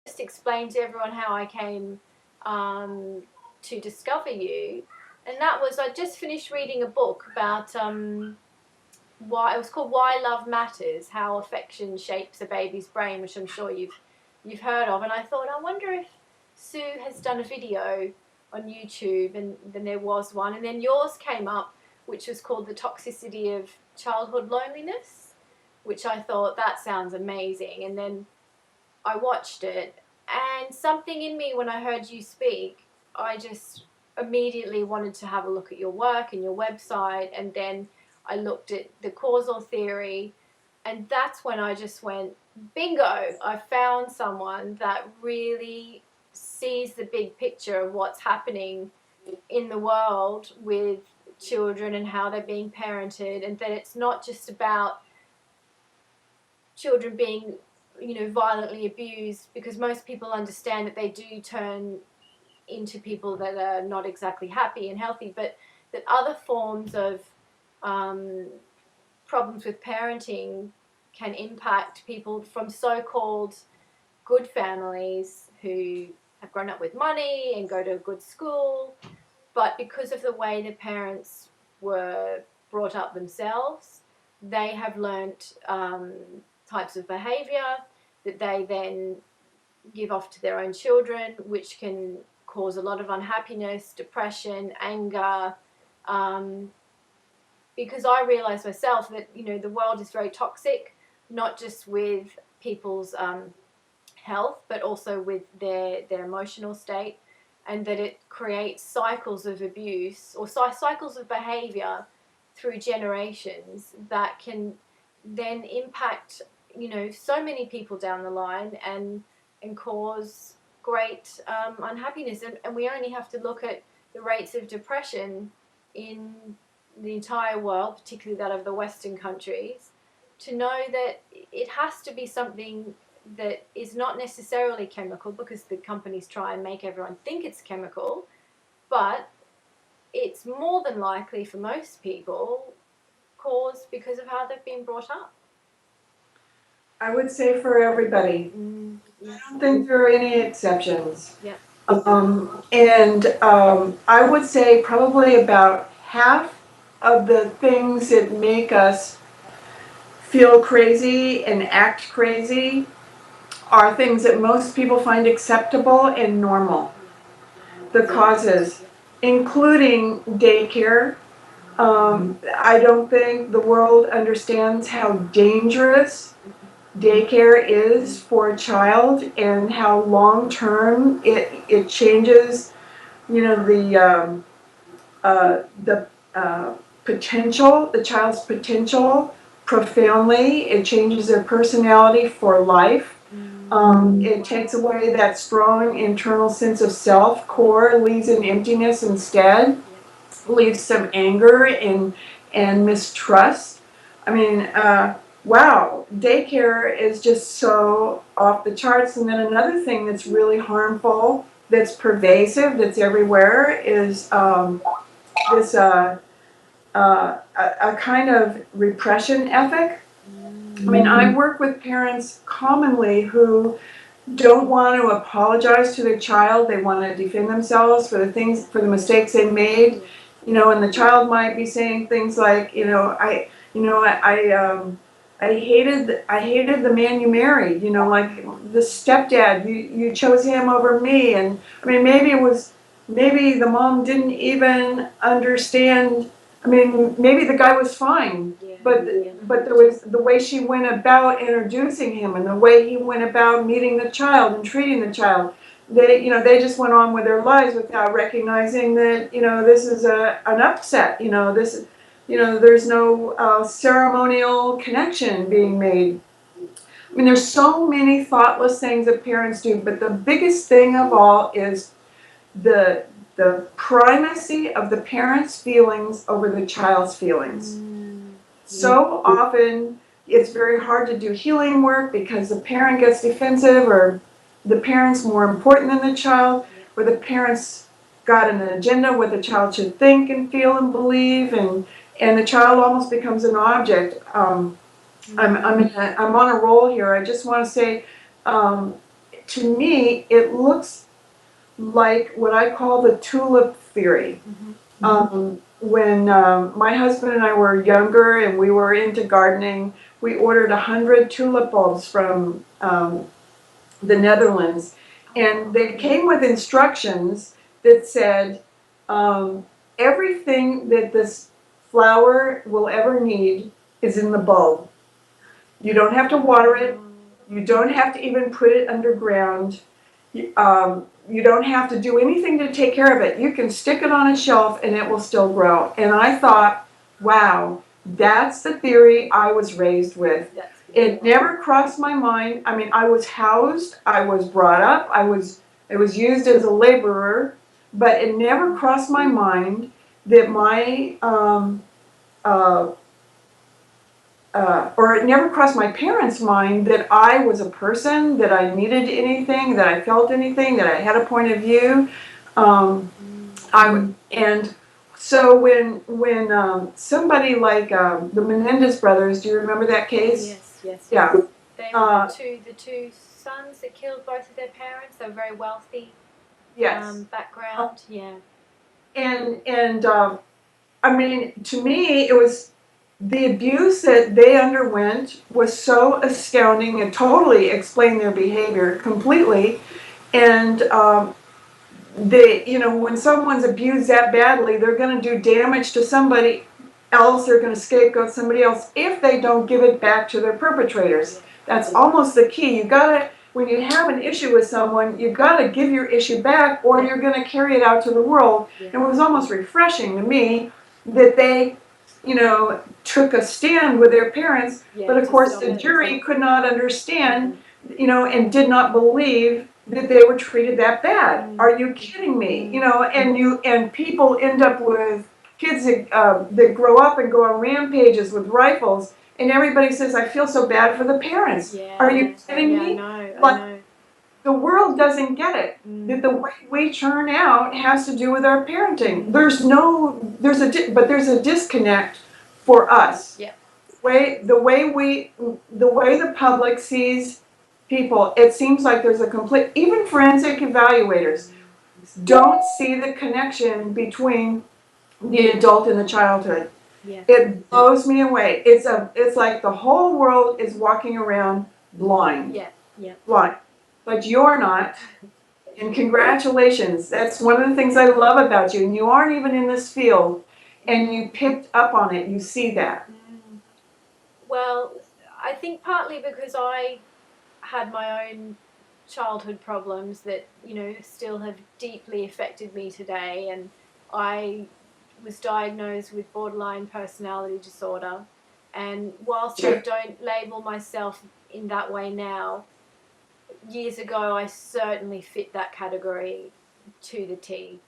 just explain to everyone how I came to discover you, and that was I just finished reading a book about why it was called Why Love Matters: How Affection Shapes a Baby's Brain, which I'm sure you've heard of. And I thought, I wonder if Sue has done a video on YouTube, and then there was one, and then yours came up, which was called The Toxicity of Childhood Loneliness, which I thought, that sounds amazing. And then I watched it, and something in me, when I heard you speak, I just immediately wanted to have a look at your work and your website, and then I looked at the causal theory, and that's when I just went, bingo, I found someone that really sees the big picture of what's happening in the world with children and how they're being parented, and that it's not just about children being, violently abused, because most people understand that they do turn into people that are not exactly happy and healthy, but that other forms of problems with parenting can impact people from so-called good families who have grown up with money and go to a good school, but because of the way the parents were brought up themselves, they have learnt types of behaviour that they then give off to their own children, which can cause a lot of unhappiness, depression, anger, because I realised myself that, the world is very toxic, not just with people's health, but also with their emotional state, and that it creates cycles of abuse or cycles of behaviour through generations that can then impact, so many people down the line, and cause great unhappiness. And we only have to look at the rates of depression in the entire world, particularly that of the Western countries, to know that it has to be something that is not necessarily chemical, because the companies try and make everyone think it's chemical, but it's more than likely for most people caused because of how they've been brought up. I would say for everybody. Yeah. I don't think there are any exceptions. Yeah. I would say probably about half of the things that make us feel crazy and act crazy are things that most people find acceptable and normal. The causes, including daycare. I don't think the world understands how dangerous daycare is for a child, and how long term it changes, the potential, the child's potential profoundly. It changes their personality for life. It takes away that strong internal sense of self core, leaves an emptiness instead, leaves some anger and mistrust. I mean, wow, daycare is just so off the charts. And then another thing that's really harmful, that's pervasive, that's everywhere, is this a kind of repression ethic. I mean, I work with parents commonly who don't want to apologize to their child. They want to defend themselves for the mistakes they made. And the child might be saying things like, I hated the man you married. Like the stepdad, you chose him over me. And I mean, maybe the mom didn't even understand. I mean, maybe the guy was fine, but there was the way she went about introducing him, and the way he went about meeting the child and treating the child. They just went on with their lives without recognizing that, this is an upset. There's no ceremonial connection being made. I mean, there's so many thoughtless things that parents do, but the biggest thing of all is the primacy of the parent's feelings over the child's feelings. So often it's very hard to do healing work because the parent gets defensive, or the parent's more important than the child, or the parent's got an agenda what the child should think and feel and believe, and the child almost becomes an object. I'm on a roll here. I just want to say, to me, it looks like what I call the tulip theory. When my husband and I were younger and we were into gardening, we ordered 100 tulip bulbs from the Netherlands, and they came with instructions that said everything that this flower will ever need is in the bulb. You don't have to water it. You don't have to even put it underground. You don't have to do anything to take care of it. You can stick it on a shelf and it will still grow. And I thought, wow, that's the theory I was raised with. It never crossed my mind. I mean, I was housed, I was brought up, I was used as a laborer, but it never crossed my mind that or it never crossed my parents' mind that I was a person, that I needed anything, that I felt anything, that I had a point of view. And so when somebody like the Menendez brothers, do you remember that case? Yes. Yeah. They were the two sons that killed both of their parents. They were very wealthy. Yes. Background. Yeah. And I mean, to me, it was the abuse that they underwent was so astounding and totally explained their behavior completely. And when someone's abused that badly, they're going to do damage to somebody else. They're going to scapegoat somebody else if they don't give it back to their perpetrators. That's almost the key. You gotta, when you have an issue with someone, you gotta give your issue back, or you're going to carry it out to the world. And it was almost refreshing to me that they, took a stand with their parents. But of course, the jury could not understand, and did not believe that they were treated that bad. Are you kidding me? And people end up with kids that grow up and go on rampages with rifles, and everybody says, "I feel so bad for the parents." Are you kidding me? I know. The world doesn't get it. That the way we turn out has to do with our parenting. There's a disconnect for us. Yeah. The way the public sees people, it seems like there's a complete, even forensic evaluators don't see the connection between the adult and the childhood. Yeah. It blows me away. It's like the whole world is walking around blind. Yeah. Blind. But you're not. And congratulations. That's one of the things I love about you. And you aren't even in this field, and you picked up on it. You see that. Well, I think partly because I had my own childhood problems that, still have deeply affected me today. And I was diagnosed with borderline personality disorder. And whilst I don't label myself in that way now, years ago I certainly fit that category to the T.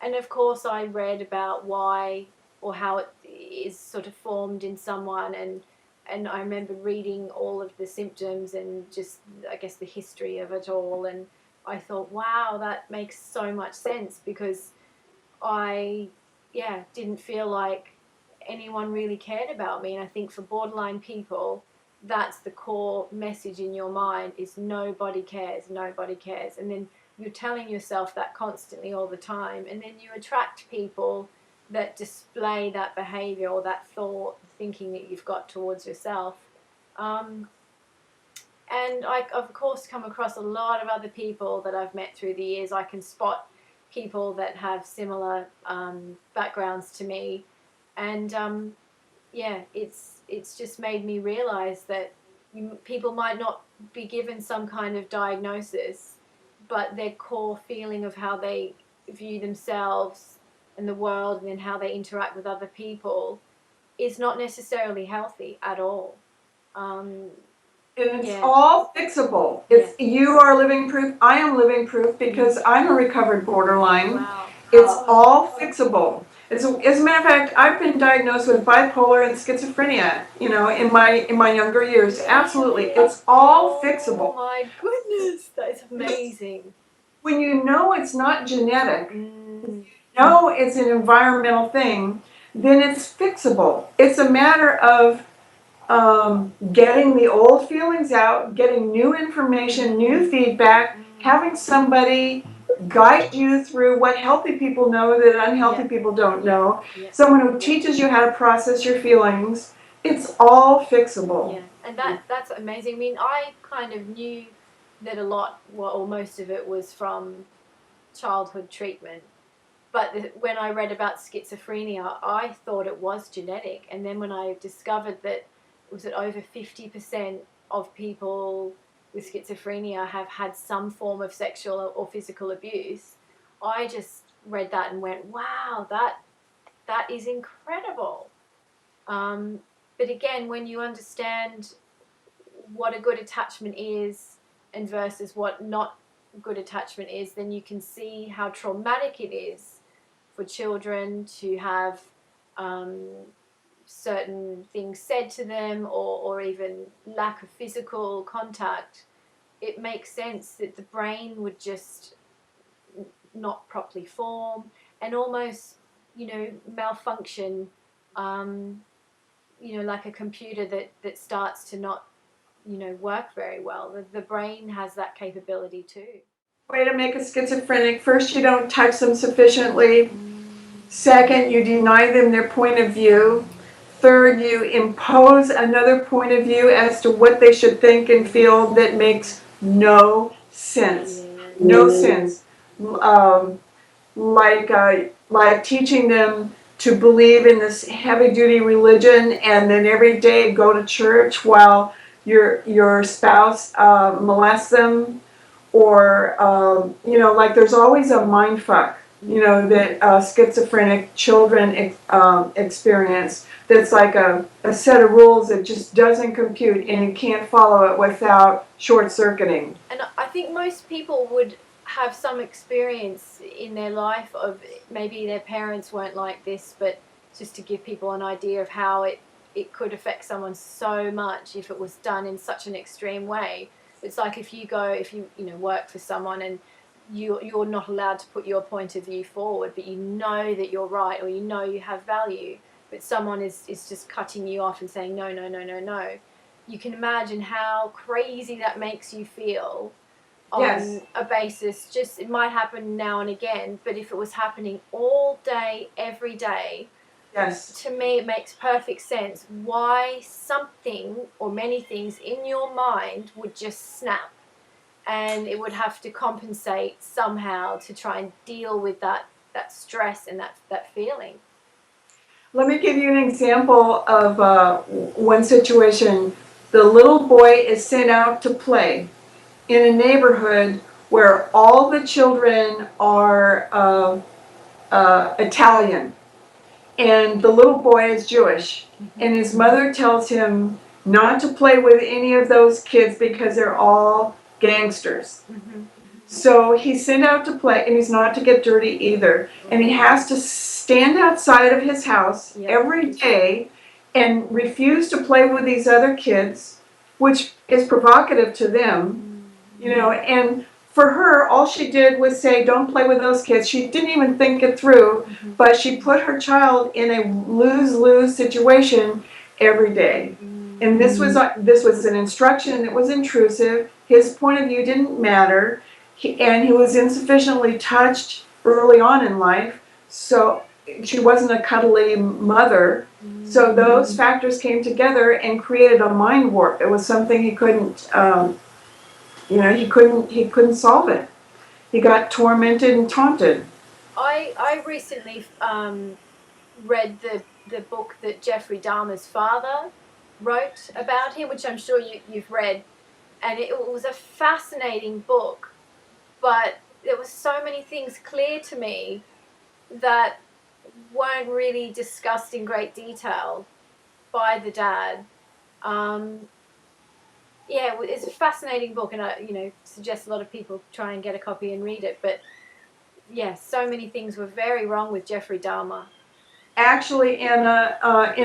And of course I read about why or how it is sort of formed in someone, and I remember reading all of the symptoms and just, I guess, the history of it all, and I thought, wow, that makes so much sense, because I didn't feel like anyone really cared about me. And I think for borderline people, that's the core message in your mind, is nobody cares, and then you're telling yourself that constantly all the time, and then you attract people that display that behavior or that thought thinking that you've got towards yourself. And I, of course, come across a lot of other people that I've met through the years. I can spot people that have similar backgrounds to me, and it's just made me realize that people might not be given some kind of diagnosis, but their core feeling of how they view themselves and the world, and then how they interact with other people, is not necessarily healthy at all. And it's all fixable. You are living proof. I am living proof, because I'm a recovered borderline. Wow. It's all fixable. As a matter of fact, I've been diagnosed with bipolar and schizophrenia, in my younger years. Absolutely. It's all fixable. Oh my goodness, that is amazing. When you know it's not genetic, it's an environmental thing, then it's fixable. It's a matter of getting the old feelings out, getting new information, new feedback, having somebody guide you through what healthy people know that unhealthy people don't know, someone who teaches you how to process your feelings. It's all fixable. Yeah, and that's amazing. I mean, I kind of knew that a lot, well, or most of it was from childhood treatment. But when I read about schizophrenia, I thought it was genetic. And then when I discovered that was it over 50% of people with schizophrenia have had some form of sexual or physical abuse, I just read that and went, wow, that is incredible. But again, when you understand what a good attachment is and versus what not good attachment is, then you can see how traumatic it is for children to have certain things said to them, or even lack of physical contact. It makes sense that the brain would just not properly form and almost, malfunction, like a computer that starts to not, work very well. The brain has that capability too. Way to make a schizophrenic: first, you don't touch them sufficiently. Second, you deny them their point of view. Third, you impose another point of view as to what they should think and feel that makes no sense. No sense. Like teaching them to believe in this heavy-duty religion and then every day go to church while your spouse molests them, or like there's always a mind fuck, that schizophrenic children experience. That's like a set of rules that just doesn't compute, and you can't follow it without short-circuiting. And I think most people would have some experience in their life of maybe their parents weren't like this, but just to give people an idea of how it could affect someone so much if it was done in such an extreme way. It's like if you work for someone and you're not allowed to put your point of view forward, but you know that you're right, or you have value, but someone is just cutting you off and saying no, no, no, no, no. You can imagine how crazy that makes you feel on a basis. Just, it might happen now and again, but if it was happening all day, every day, to me it makes perfect sense why something or many things in your mind would just snap, and it would have to compensate somehow to try and deal with that stress and that feeling. Let me give you an example of one situation. The little boy is sent out to play in a neighborhood where all the children are Italian, and the little boy is Jewish, and his mother tells him not to play with any of those kids because they're all gangsters. So he's sent out to play, and he's not to get dirty either, and he has to stand outside of his house every day and refuse to play with these other kids, which is provocative to them, and for her, all she did was say, don't play with those kids. She didn't even think it through, but she put her child in a lose-lose situation every day. And this was an instruction that was intrusive. His point of view didn't matter, and he was insufficiently touched early on in life, so she wasn't a cuddly mother. So those factors came together and created a mind warp. It was something he couldn't he couldn't solve it. He got tormented and taunted. I recently read the book that Jeffrey Dahmer's father wrote about him, which I'm sure you've read, and it was a fascinating book, but there were so many things clear to me that weren't really discussed in great detail by the dad. It's a fascinating book, and I suggest a lot of people try and get a copy and read it. But so many things were very wrong with Jeffrey Dahmer. Actually, in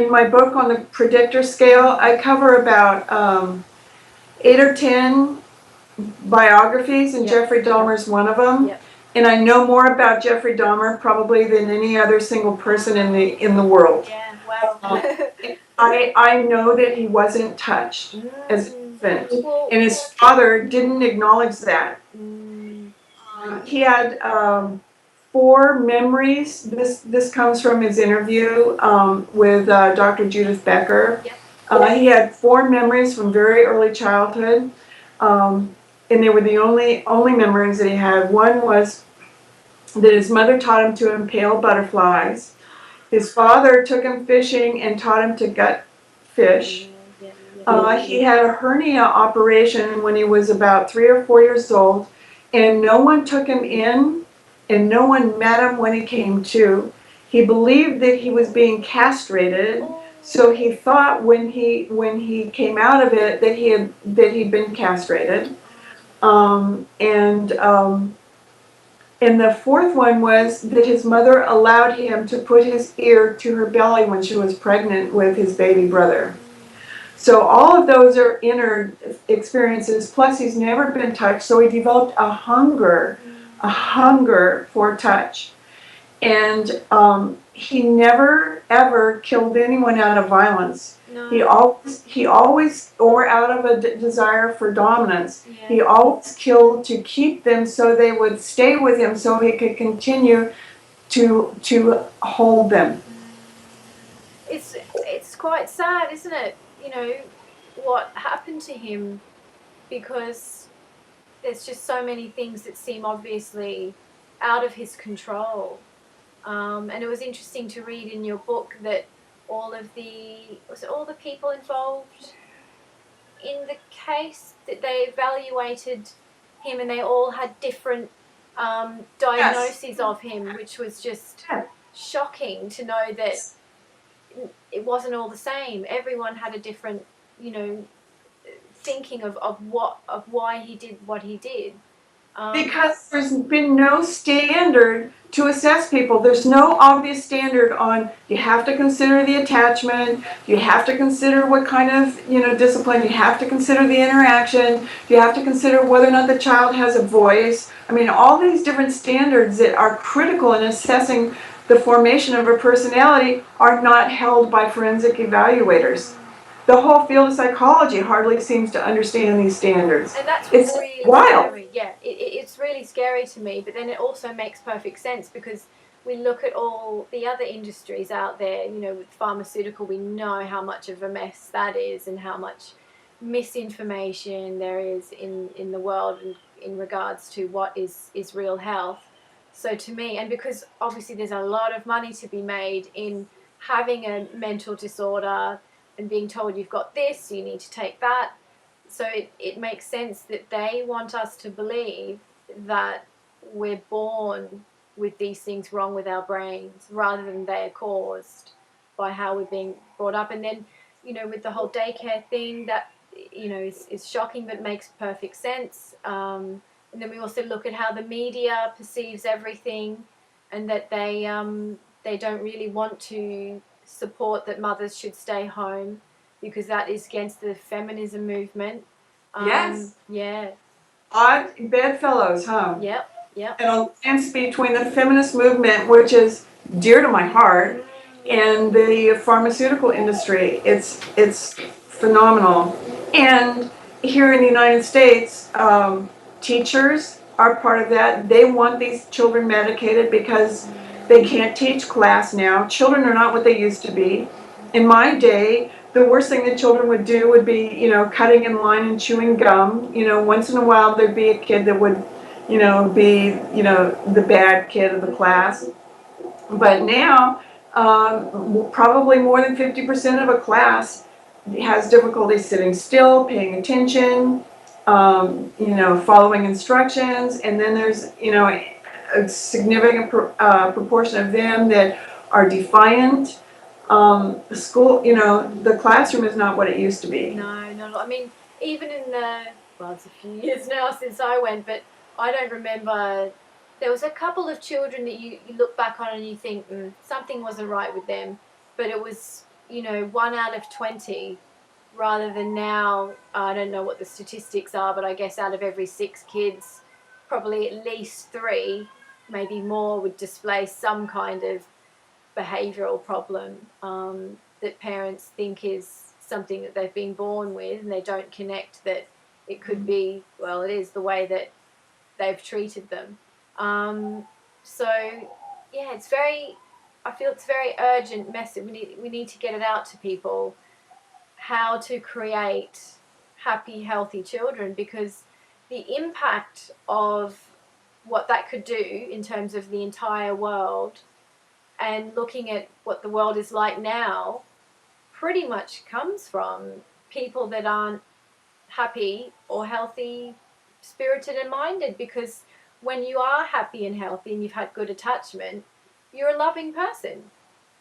my book on the predictor scale, I cover about 8 or 10 biographies, and Jeffrey Dahmer's one of them. And I know more about Jeffrey Dahmer probably than any other single person in the world. Yeah, wow. I know that he wasn't touched as an infant, Well, and his father didn't acknowledge that. mm, He had 4 memories. This comes from his interview with Dr. Judith Becker. yep. He had 4 memories from very early childhood, and they were the only memories that he had. One was that his mother taught him to impale butterflies. His father took him fishing and taught him to gut fish. He had a hernia operation when he was about 3 or 4 years old, and no one took him in, and no one met him when he came to. He believed that he was being castrated, so he thought when he came out of it that he'd been castrated. And the fourth one was that his mother allowed him to put his ear to her belly when she was pregnant with his baby brother. So all of those are inner experiences, plus he's never been touched, so he developed a hunger for touch. And he never, ever killed anyone out of violence. No. He always, or out of a desire for dominance, Yeah. he always killed to keep them so they would stay with him so he could continue to hold them. It's quite sad, isn't it? You know, what happened to him, because there's just so many things that seem obviously out of his control. And it was interesting to read in your book that all the people involved in the case, that they evaluated him and they all had different diagnoses of him, which was just shocking to know that it wasn't all the same. Everyone had a different, thinking of why he did what he did. Because there's been no standard to assess people. There's no obvious standard on, you have to consider the attachment, you have to consider what kind of discipline, you have to consider the interaction, you have to consider whether or not the child has a voice. I mean, all these different standards that are critical in assessing the formation of a personality are not held by forensic evaluators. The whole field of psychology hardly seems to understand these standards. And that's It's really wild. scary. Yeah, it's really scary to me, but then it also makes perfect sense because we look at all the other industries out there, with pharmaceutical, we know how much of a mess that is and how much misinformation there is in the world in regards to what is real health. So to me, and because obviously there's a lot of money to be made in having a mental disorder and being told you've got this, you need to take that. So it makes sense that they want us to believe that we're born with these things wrong with our brains rather than they're caused by how we're being brought up. And then, with the whole daycare thing, that, is shocking but makes perfect sense. And then we also look at how the media perceives everything and that they don't really want to support that mothers should stay home because that is against the feminism movement. Yes. Yeah. Odd bedfellows, huh? Yep. An alliance between the feminist movement, which is dear to my heart, and the pharmaceutical industry. It's phenomenal. And here in the United States, teachers are part of that. They want these children medicated because they can't teach class now. Children are not what they used to be. In my day, the worst thing that children would do would be, cutting in line and chewing gum. Once in a while there'd be a kid that would, be, the bad kid of the class. But now, probably more than 50% of a class has difficulty sitting still, paying attention, following instructions, and then there's, a significant proportion of them that are defiant. The school, the classroom is not what it used to be. No, not. I mean, even in it's a few years now since I went, but I don't remember. There was a couple of children that you look back on and you think something wasn't right with them, but it was 1 out of 20, rather than now. I don't know what the statistics are, but I guess out of every 6 kids, probably at least 3, maybe more, would display some kind of behavioural problem that parents think is something that they've been born with, and they don't connect that it could be, well, it is the way that they've treated them. So yeah, I feel it's a very urgent message. We need to get it out to people, how to create happy, healthy children, because the impact of what that could do in terms of the entire world, and looking at what the world is like now, pretty much comes from people that aren't happy or healthy, spirited and minded. Because when you are happy and healthy and you've had good attachment, you're a loving person.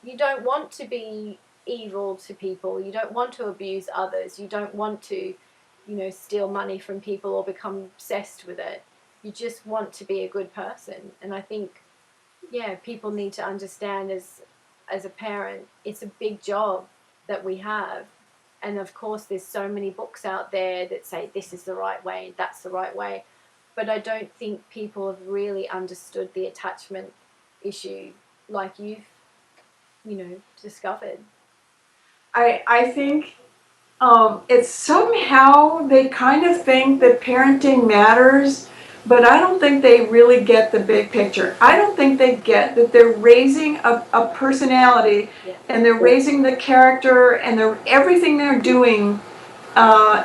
You don't want to be evil to people. You don't want to abuse others. You don't want to, steal money from people or become obsessed with it. You just want to be a good person. And I think, yeah, people need to understand, as a parent, it's a big job that we have. And of course, there's so many books out there that say this is the right way, that's the right way. But I don't think people have really understood the attachment issue like you've, discovered. I think it's somehow they kind of think that parenting matters, but I don't think they really get the big picture. I don't think they get that they're raising a personality, Yeah. and they're raising the character, and everything they're doing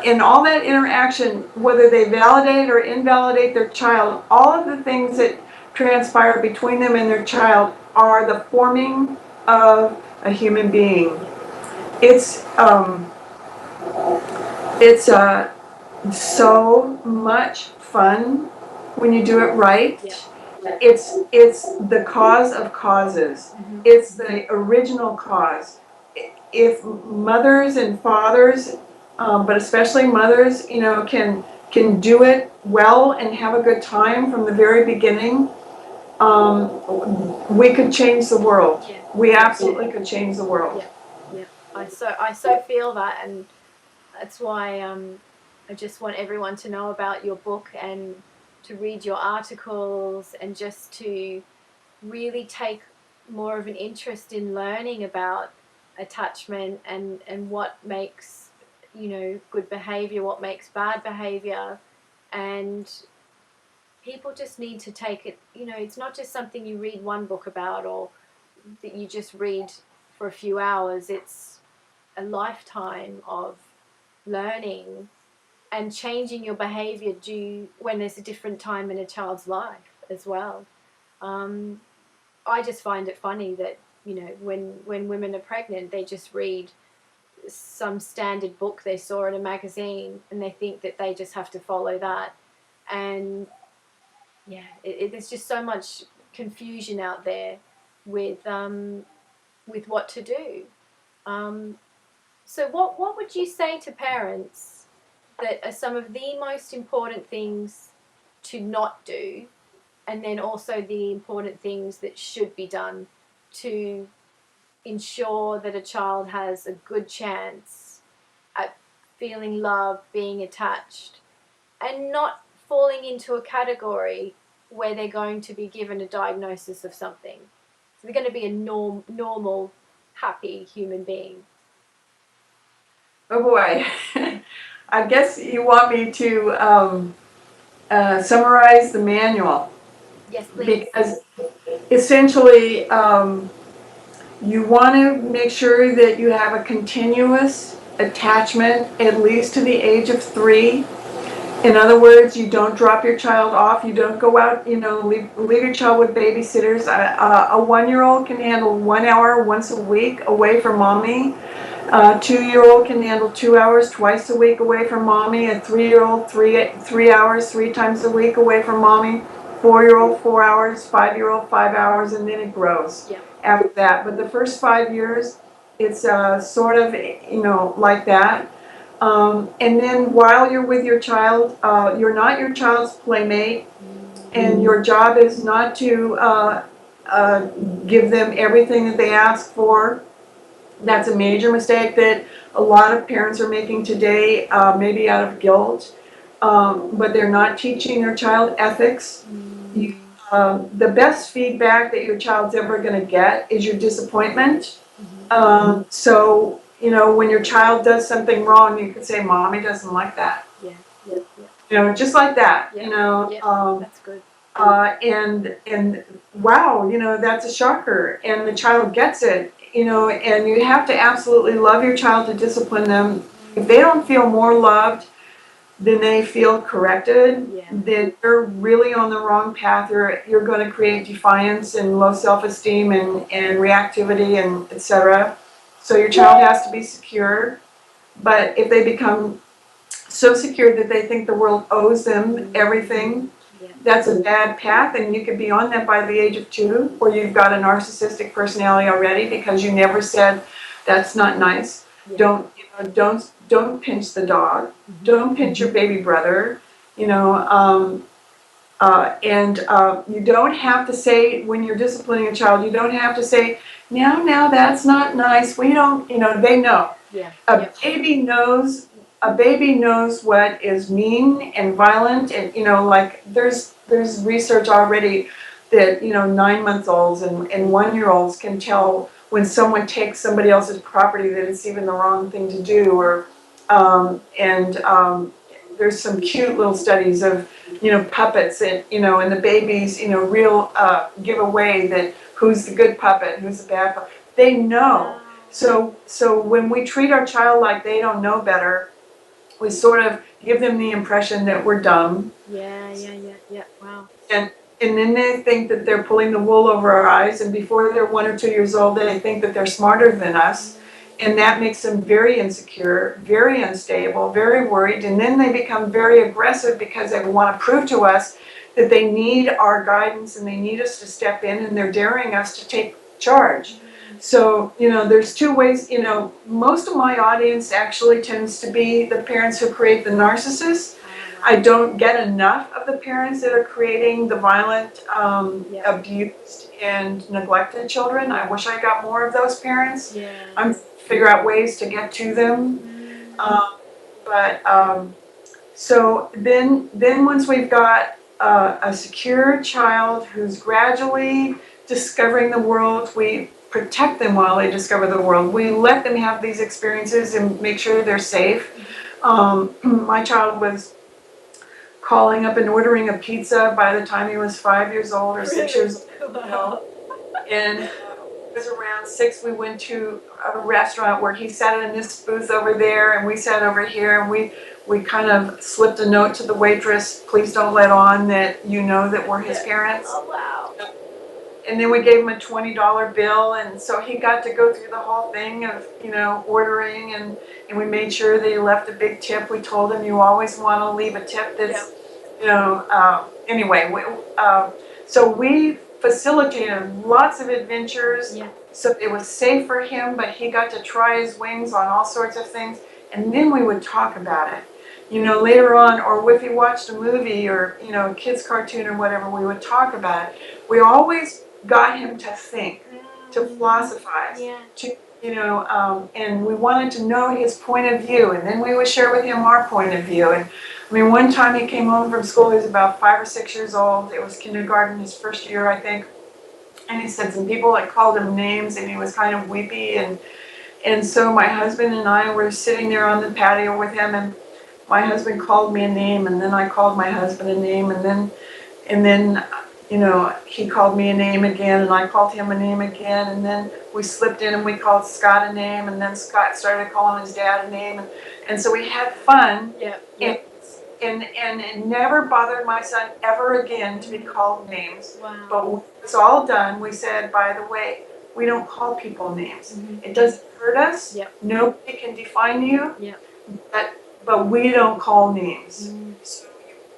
in all that interaction, whether they validate or invalidate their child, all of the things that transpire between them and their child are the forming of a human being. It's so much fun when you do it right. Yeah. It's the cause of causes. Mm-hmm. It's the original cause. If mothers and fathers, but especially mothers, can do it well and have a good time from the very beginning, we could change the world. Yeah. We absolutely could change the world. Yeah. I so feel that, and that's why I just want everyone to know about your book and to read your articles, and just to really take more of an interest in learning about attachment, and what makes, good behavior, what makes bad behavior. And people just need to take it, it's not just something you read one book about, or that you just read for a few hours. It's a lifetime of learning and changing your behavior when there's a different time in a child's life as well. I just find it funny that, when women are pregnant, they just read some standard book they saw in a magazine, and they think that they just have to follow that. And yeah, there's just so much confusion out there with what to do. So what would you say to parents that are some of the most important things to not do, and then also the important things that should be done to ensure that a child has a good chance at feeling love, being attached, and not falling into a category where they're going to be given a diagnosis of something? So they're going to be a normal, happy human being. Oh boy. I guess you want me to summarize the manual. Yes, please. Because essentially, you want to make sure that you have a continuous attachment at least to the age of 3. In other words, you don't drop your child off. You don't go out, leave your child with babysitters. A 1-year-old can handle 1 hour once a week away from mommy. A 2-year-old can handle 2 hours twice a week away from mommy. A 3-year-old, 3 hours 3 times a week away from mommy. 4-year-old, 4 hours. 5-year-old, 5 hours, and then it grows. Yeah. After that. But the first 5 years, it's sort of, like that. And then while you're with your child, you're not your child's playmate, and your job is not to give them everything that they ask for. That's a major mistake that a lot of parents are making today, maybe out of guilt, but they're not teaching their child ethics. The best feedback that your child's ever going to get is your disappointment. So, when your child does something wrong, you could say, Mommy doesn't like that. Yeah. Yep. Yep. Just like that, Yep. Yep. That's good. and wow, that's a shocker, and the child gets it, and you have to absolutely love your child to discipline them. If they don't feel more loved, then they feel corrected, Yeah. then you're really on the wrong path. You're going to create defiance and low self-esteem and reactivity and etc. So your child has to be secure. But if they become so secure that they think the world owes them everything, Yeah. that's a bad path, and you could be on that by the age of 2, or you've got a narcissistic personality already because you never said, "That's not nice." Yeah. Don't pinch the dog. Don't pinch your baby brother. And you don't have to say, when you're disciplining a child, you don't have to say, now that's not nice. We don't. They know. Yeah. A Yep. baby knows. A baby knows what is mean and violent, and like there's research already that 9-month-olds and 1-year-olds can tell when someone takes somebody else's property that it's even the wrong thing to do, or and there's some cute little studies of puppets, and the babies real give away that who's the good puppet, who's the bad puppet. They know. So when we treat our child like they don't know better, we sort of give them the impression that we're dumb. Yeah. Wow. And then they think that they're pulling the wool over our eyes, and before they're 1 or 2 years old, they think that they're smarter than us. And that makes them very insecure, very unstable, very worried, and then they become very aggressive because they want to prove to us that they need our guidance and they need us to step in, and they're daring us to take charge. So, there's 2 ways. Most of my audience actually tends to be the parents who create the narcissists. I don't get enough of the parents that are creating the violent, abused, and neglected children. I wish I got more of those parents. Yeah. I'm figure out ways to get to them. But so then once we've got a secure child who's gradually discovering the world, we protect them while they discover the world. We let them have these experiences and make sure they're safe. My child was calling up and ordering a pizza by the time he was 5 years old or 6 years old. And it was around 6, we went to a restaurant where he sat in this booth over there and we sat over here, and we kind of slipped a note to the waitress, please don't let on that that we're his parents. Oh, wow. And then we gave him a $20 bill, and so he got to go through the whole thing of ordering, and we made sure that he left a big tip. We told him you always want to leave a tip that's anyway. So we facilitated lots of adventures. Yeah. So it was safe for him, but he got to try his wings on all sorts of things, and then we would talk about it. Later on, or if he watched a movie or a kid's cartoon or whatever, we would talk about it. We always got him to think, to philosophize, to and we wanted to know his point of view, and then we would share with him our point of view. And I mean, one time he came home from school. He was about 5 or 6 years old. It was kindergarten, his first year, I think. And he said some people had called him names, and he was kind of weepy. And so my husband and I were sitting there on the patio with him, and my husband called me a name, and then I called my husband a name, and then he called me a name again, and I called him a name again, and then we slipped in and we called Scott a name, and then Scott started calling his dad a name, and so we had fun. And it never bothered my son ever again to be called names. Wow. But when it's all done, we said, by the way, we don't call people names. It doesn't hurt us. Nobody can define you. But we don't call names. So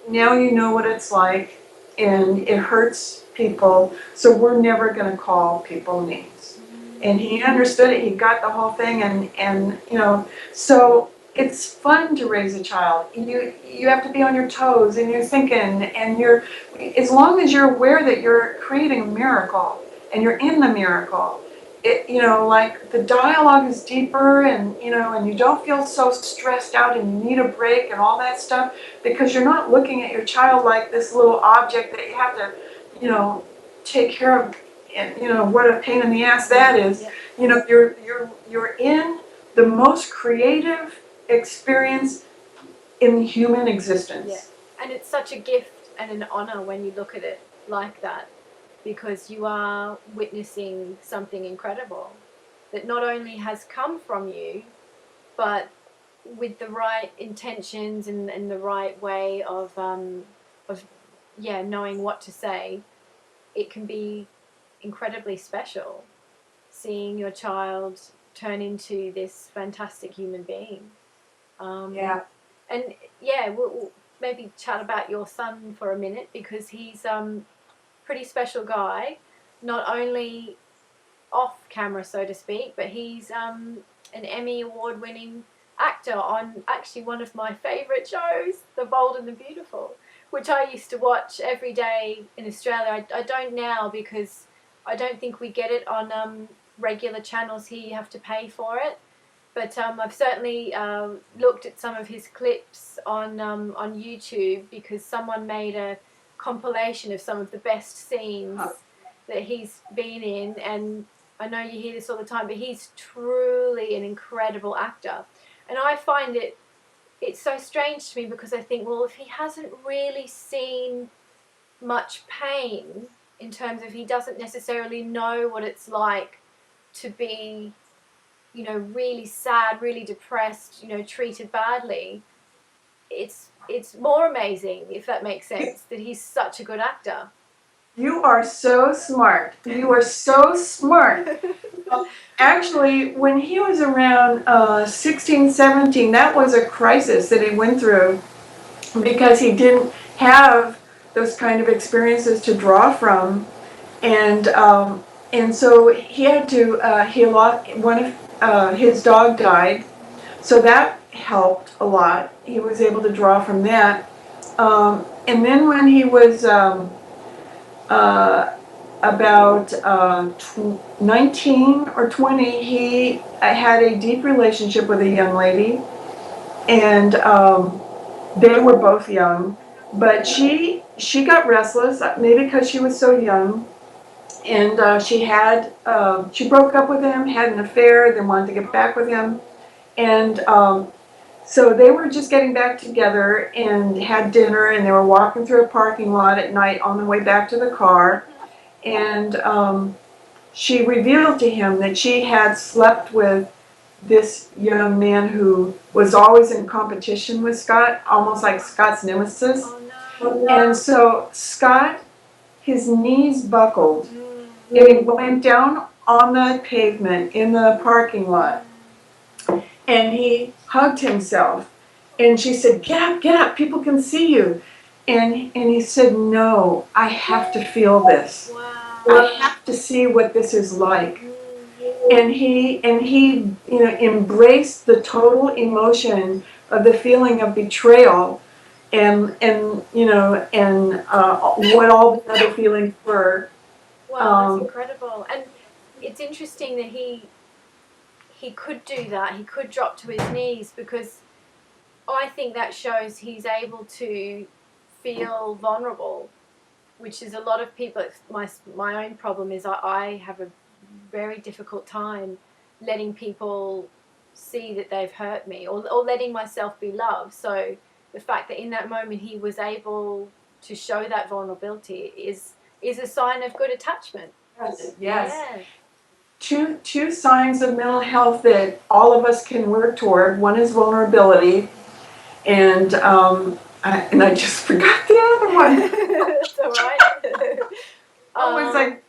now you know what it's like, and it hurts people, so we're never going to call people names. And he understood it. He got the whole thing, and so it's fun to raise a child. You have to be on your toes, and you're thinking, and as long as you're aware that you're creating a miracle and you're in the miracle. Like the dialogue is deeper, and you don't feel so stressed out and you need a break and all that stuff, because you're not looking at your child like this little object that you have to take care of, and what a pain in the ass that is. You know, you're in the most creative experience in human existence. Yeah. And it's such a gift and an honor when you look at it like that, because you are witnessing something incredible that not only has come from you, but with the right intentions and the right way of knowing what to say, it can be incredibly special seeing your child turn into this fantastic human being. Yeah. And yeah, we'll maybe chat about your son for a minute, because he's pretty special guy, not only off camera, so to speak, but he's an Emmy award winning actor on actually one of my favourite shows, The Bold and the Beautiful, which I used to watch every day in Australia. I don't now, because I don't think we get it on regular channels here. You have to pay for it. But I've certainly looked at some of his clips on YouTube, because someone made a compilation of some of the best scenes that he's been in. And I know you hear this all the time, but he's truly an incredible actor. And I find it's so strange to me, because I think, well, if he hasn't really seen much pain, in terms of he doesn't necessarily know what it's like to be, you know, really sad, really depressed, you know, treated badly, it's more amazing, if that makes sense, that he's such a good actor. You are so smart. You are so smart. Actually, when he was around 16, 17, that was a crisis that he went through, because he didn't have those kind of experiences to draw from. And so he had to, he lost, one of his dog died, so that helped a lot. He was able to draw from that. And then when he was about 19 or 20, he had a deep relationship with a young lady, and they were both young, but she got restless, maybe because she was so young, and she broke up with him, had an affair, then wanted to get back with him, and so they were just getting back together and had dinner, and they were walking through a parking lot at night on the way back to the car, and she revealed to him that she had slept with this young man who was always in competition with Scott, almost like Scott's nemesis. Oh no. And so Scott, his knees buckled, and he went down on the pavement in the parking lot, and he hugged himself. And she said, get up, people can see you. And he said, no, I have to feel this. Wow. I have to see what this is like. And he you know, embraced the total emotion of the feeling of betrayal, and you know, and what all the other feelings were. Wow, that's incredible. And it's interesting that he could do that. He could drop to his knees, because I think that shows he's able to feel vulnerable, which is a lot of people. My own problem is I have a very difficult time letting people see that they've hurt me, or letting myself be loved. So the fact that in that moment he was able to show that vulnerability is a sign of good attachment. Yes. Yeah. Two signs of mental health that all of us can work toward. One is vulnerability, and I just forgot the other one. That's all right. It's like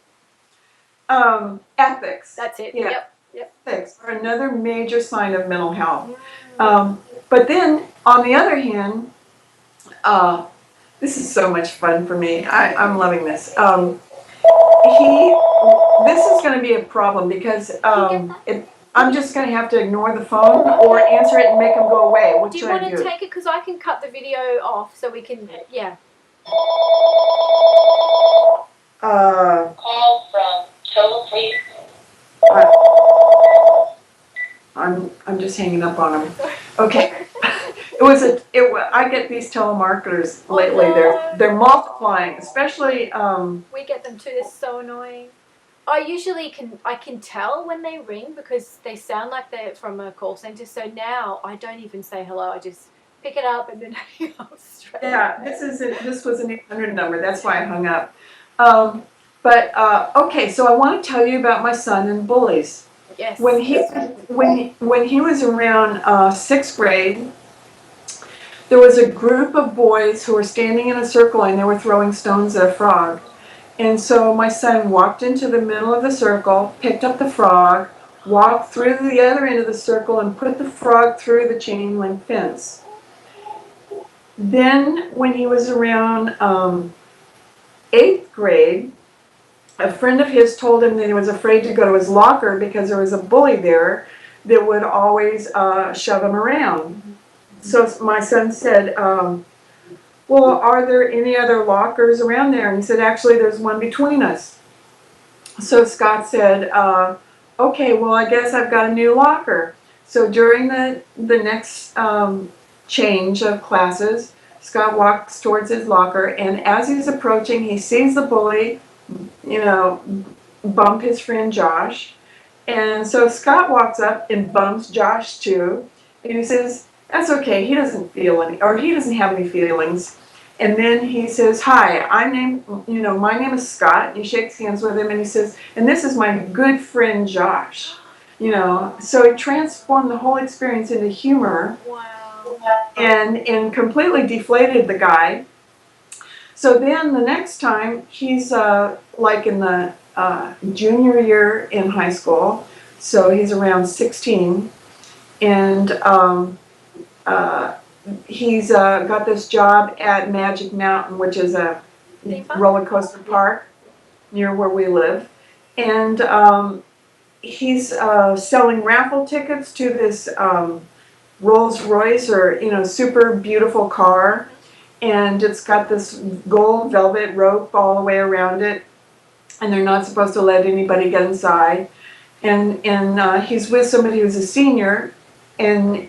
ethics. That's it. Yeah. Yep. Ethics are another major sign of mental health. But then, on the other hand, this is so much fun for me. I'm loving this. This is going to be a problem, because I'm just going to have to ignore the phone or answer it and make him go away. What Do you should want I to do? take it? Because I can cut the video off so we can, yeah. Call from toll-free. I'm just hanging up on him. Okay. I get these telemarketers lately. Oh, no. They're multiplying, especially We get them too. They're so annoying. I usually can tell when they ring because they sound like they're from a call center. So now I don't even say hello. I just pick it up and then hang up straight. Yeah, this was an 800 number. That's why I hung up. Okay, so I want to tell you about my son and bullies. Yes. When he was around sixth grade, there was a group of boys who were standing in a circle and they were throwing stones at a frog. And so my son walked into the middle of the circle, picked up the frog, walked through the other end of the circle, and put the frog through the chain link fence. Then, when he was around eighth grade, a friend of his told him that he was afraid to go to his locker because there was a bully there that would always shove him around. So my son said, well, are there any other lockers around there? And he said, actually, there's one between us. So Scott said, okay, well, I guess I've got a new locker. So during the next change of classes, Scott walks towards his locker, and as he's approaching, he sees the bully, bump his friend Josh. And so Scott walks up and bumps Josh too, and he says, that's okay, he doesn't have any feelings. And then he says, hi, my name is Scott. He shakes hands with him and he says, and this is my good friend Josh. So it transformed the whole experience into humor. Wow. And completely deflated the guy. So then the next time, he's like in the junior year in high school, so he's around 16, and he's got this job at Magic Mountain, which is a roller coaster park near where we live, and he's selling raffle tickets to this Rolls Royce, or super beautiful car, and it's got this gold velvet rope all the way around it, and they're not supposed to let anybody get inside. And he's with somebody who's a senior, and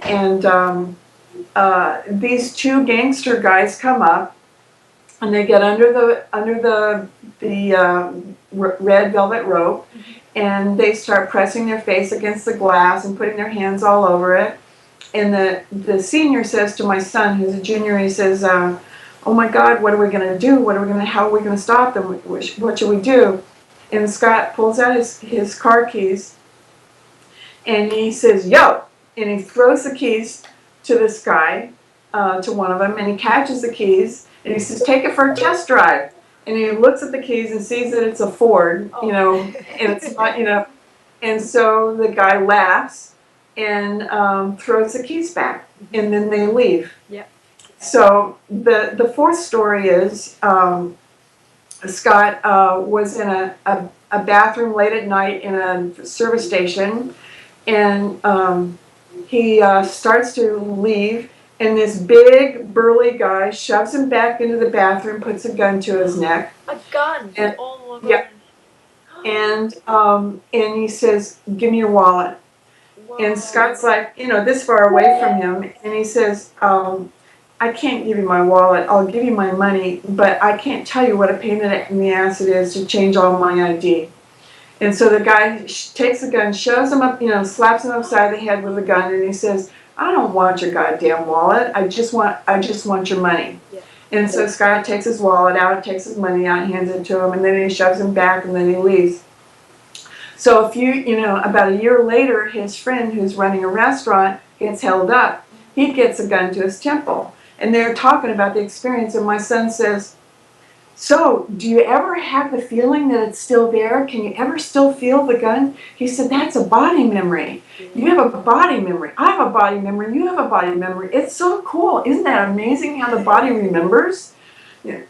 these two gangster guys come up, and they get under the red velvet rope, and they start pressing their face against the glass and putting their hands all over it. And the senior says to my son, who's a junior, he says, oh my God, what are we going to do? How are we going to stop them? What should we do? And Scott pulls out his car keys, and he says, yo! And he throws the keys to this guy, to one of them, and he catches the keys, and he says, take it for a test drive. And he looks at the keys and sees that it's a Ford, and it's not, and so the guy laughs and throws the keys back, and then they leave. Yep. So the fourth story is Scott was in a bathroom late at night in a service station, and he starts to leave, and this big burly guy shoves him back into the bathroom, puts a gun to his neck. A gun. And, Oh my God. yeah. And he says, give me your wallet. Wow. And Scott's like, this far away from him, and he says, I can't give you my wallet, I'll give you my money, but I can't tell you what a pain in the ass it is to change all my ID. And so the guy takes the gun, shoves him up, slaps him upside the head with the gun, and he says, I don't want your goddamn wallet, I just want your money. Yeah. And so Scott takes his wallet out, takes his money out, hands it to him, and then he shoves him back, and then he leaves. So about a year later, his friend who's running a restaurant gets held up. He gets a gun to his temple. And they're talking about the experience, and my son says, so, do you ever have the feeling that it's still there? Can you ever still feel the gun? He said, that's a body memory. You have a body memory. I have a body memory. You have a body memory. It's so cool. Isn't that amazing how the body remembers? Yeah.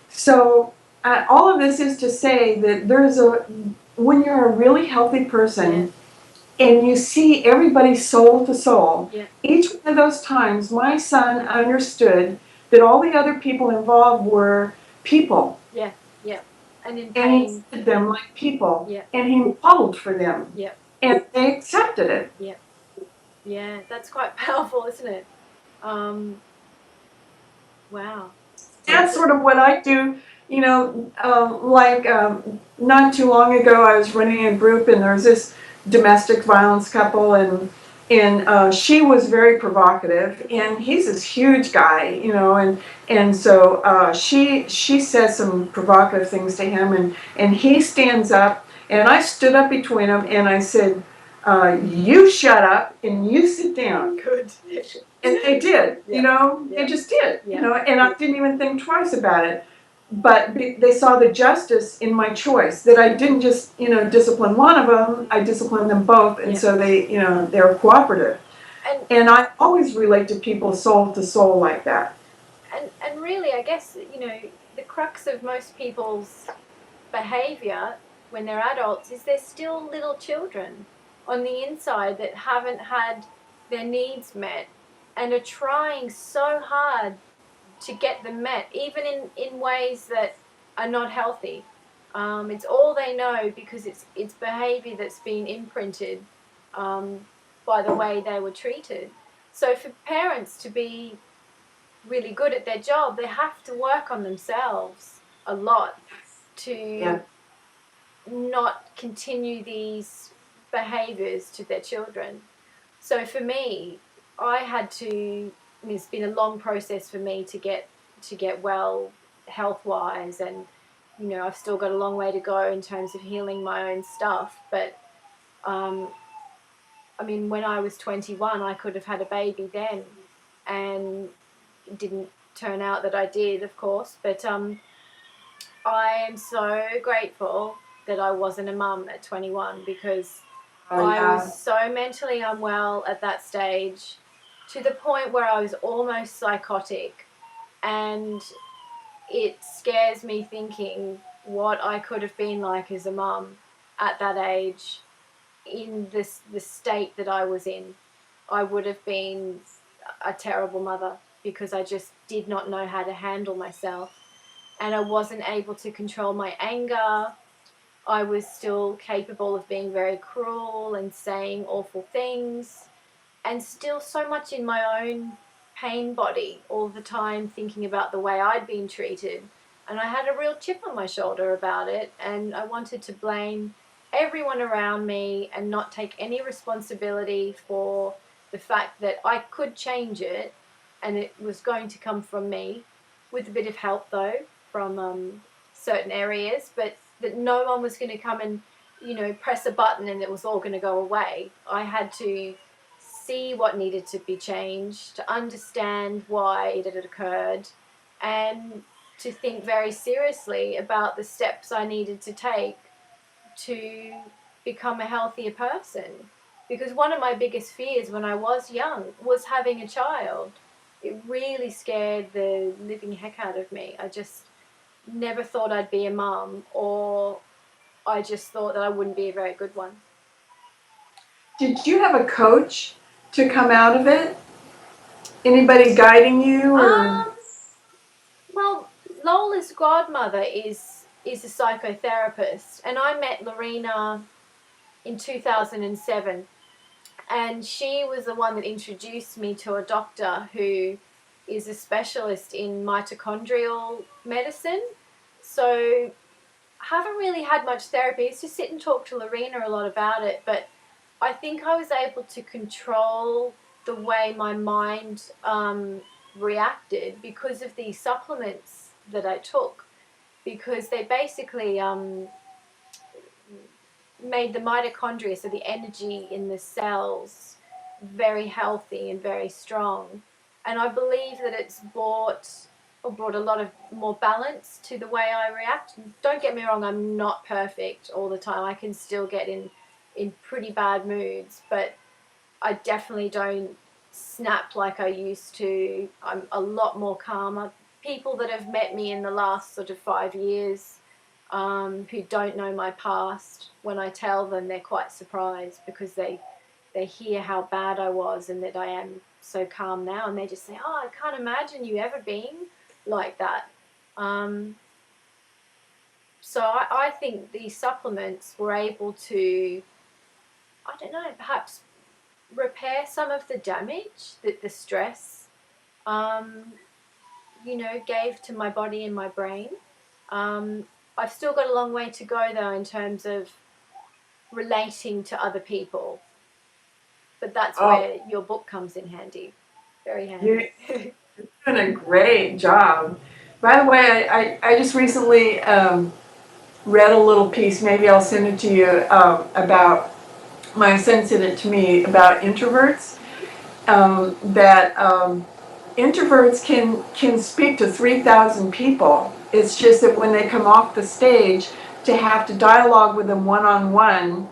So, all of this is to say that when you're a really healthy person, and you see everybody soul to soul, each one of those times my son understood that all the other people involved were people. Yeah. And in And pain. he treated them like people. Yeah. And he modeled for them. Yeah. And they accepted it. Yeah, that's quite powerful, isn't it? Wow. That's sort of what I do You know, not too long ago, I was running a group, and there was this domestic violence couple, and she was very provocative, and he's this huge guy, you know, and so she says some provocative things to him, and he stands up, and I stood up between them, and I said, "You shut up and you sit down." Good. And they did, you know, Yeah. they just did, Yeah. you know, and I didn't even think twice about it. But they saw the justice in my choice, that I didn't just, you know, discipline one of them, I disciplined them both, and Yeah. so they, you know, they're cooperative. And I always relate to people soul to soul like that. And really, I guess, you know, the crux of most people's behavior when they're adults is they're still little children on the inside that haven't had their needs met and are trying so hard to get them met, even in ways that are not healthy. It's all they know because it's behavior that's been imprinted um, by the way they were treated. So for parents to be really good at their job, they have to work on themselves a lot to Yeah. not continue these behaviors to their children. So for me, I had to. I mean, it's been a long process for me to get well health wise, and you know I've still got a long way to go in terms of healing my own stuff. But um, I mean, when I was 21, I could have had a baby then, and it didn't turn out that I did, of course. But I am so grateful that I wasn't a mum at 21 because I was so mentally unwell at that stage to the point where I was almost psychotic. And it scares me thinking what I could have been like as a mum at that age in the state that I was in. I would have been a terrible mother because I just did not know how to handle myself. And I wasn't able to control my anger. I was still capable of being very cruel and saying awful things, and still so much in my own pain body all the time, thinking about the way I'd been treated. And I had a real chip on my shoulder about it, and I wanted to blame everyone around me and not take any responsibility for the fact that I could change it, and it was going to come from me, with a bit of help though from certain areas, but that no one was going to come and, you know, press a button and it was all going to go away. I had to see what needed to be changed, to understand why it had occurred, and to think very seriously about the steps I needed to take to become a healthier person. Because one of my biggest fears when I was young was having a child. It really scared the living heck out of me. I just never thought I'd be a mum, or I just thought that I wouldn't be a very good one. Did you have a coach to come out of it? Anybody guiding you or? Well, Lola's godmother is a psychotherapist, and I met Lorena in 2007, and she was the one that introduced me to a doctor who is a specialist in mitochondrial medicine. So I haven't really had much therapy. It's just sit and talk to Lorena a lot about it, but I think I was able to control the way my mind reacted because of these supplements that I took, because they basically made the mitochondria, so the energy in the cells, very healthy and very strong. And I believe that it's brought a lot of more balance to the way I react. Don't get me wrong, I'm not perfect all the time. I can still get in pretty bad moods, but I definitely don't snap like I used to. I'm a lot more calmer. People that have met me in the last sort of 5 years, who don't know my past, when I tell them, they're quite surprised because they hear how bad I was and that I am so calm now, and they just say, "Oh, I can't imagine you ever being like that." Um, so I think these supplements were able to, I don't know, perhaps repair some of the damage that the stress, um, you know, gave to my body and my brain. I've still got a long way to go though in terms of relating to other people. But that's where your book comes in handy. Very handy. You're doing a great job. By the way, I just recently read a little piece, maybe I'll send it to you, about, my son sent it to me, about introverts. That introverts can speak to 3,000 people. It's just that when they come off the stage, to have to dialogue with them one-on-one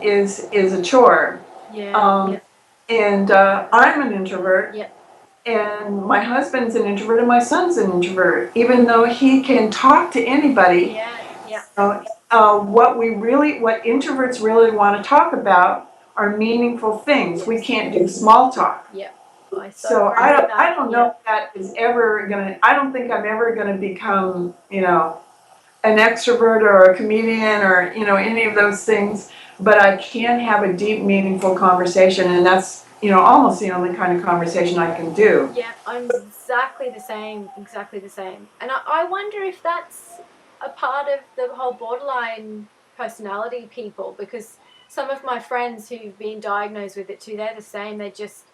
is a chore. Yeah. And I'm an introvert. Yep. And my husband's an introvert and my son's an introvert, even though he can talk to anybody. Yeah. What introverts really want to talk about are meaningful things. We can't do small talk. Yep. So I don't know if that is ever gonna. I don't think I'm ever gonna become, an extrovert or a comedian or any of those things. But I can have a deep, meaningful conversation, and that's almost the only kind of conversation I can do. Yeah, I'm exactly the same. And I wonder if that's a part of the whole borderline personality people, because some of my friends who've been diagnosed with it too, they're the same. They just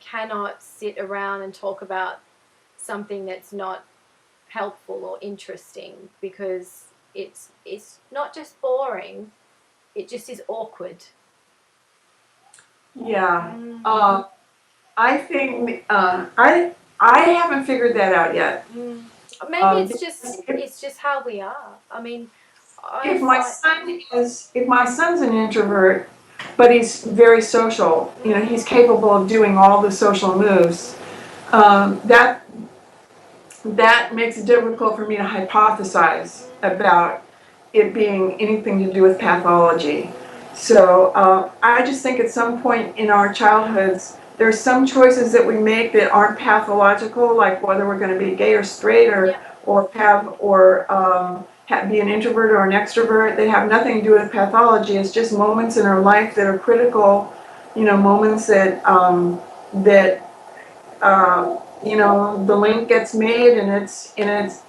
cannot sit around and talk about something that's not helpful or interesting, because it's not just boring, it just is awkward. Yeah. I think I haven't figured that out yet. Maybe it's just how we are. I mean, If my son's an introvert, but he's very social, he's capable of doing all the social moves. That makes it difficult for me to hypothesize about it being anything to do with pathology. So I just think at some point in our childhoods, there's some choices that we make that aren't pathological, like whether we're going to be gay or straight, be an introvert or an extrovert. They have nothing to do with pathology. It's just moments in our life that are critical, moments that the link gets made and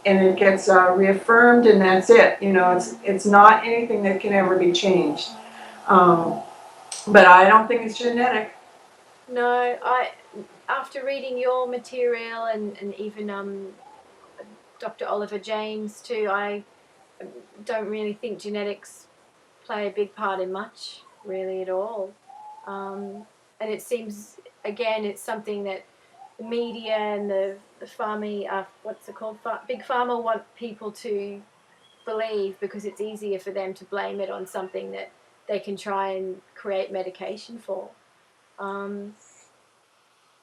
it gets reaffirmed, and that's it. It's not anything that can ever be changed. But I don't think it's genetic. No, after reading your material and even Dr. Oliver James too, I don't really think genetics play a big part in much, really, at all. And it seems, again, it's something that the media and the pharma, big pharma want people to believe, because it's easier for them to blame it on something that they can try and create medication for.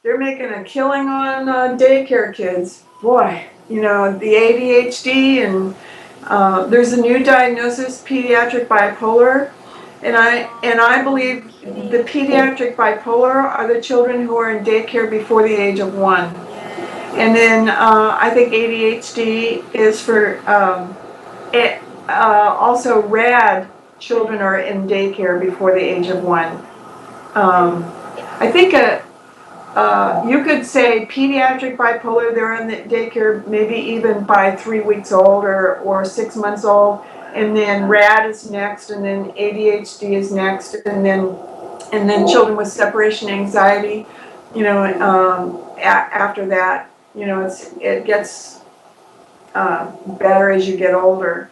They're making a killing on daycare kids. Boy, the ADHD, and there's a new diagnosis, pediatric bipolar. And I believe the pediatric bipolar are the children who are in daycare before the age of 1. And then I think ADHD is for also RAD children are in daycare before the age of 1. I think you could say pediatric bipolar, they're in the daycare maybe even by 3 weeks old or 6 months old, and then RAD is next, and then ADHD is next, and then children with separation anxiety, after that, it gets better as you get older.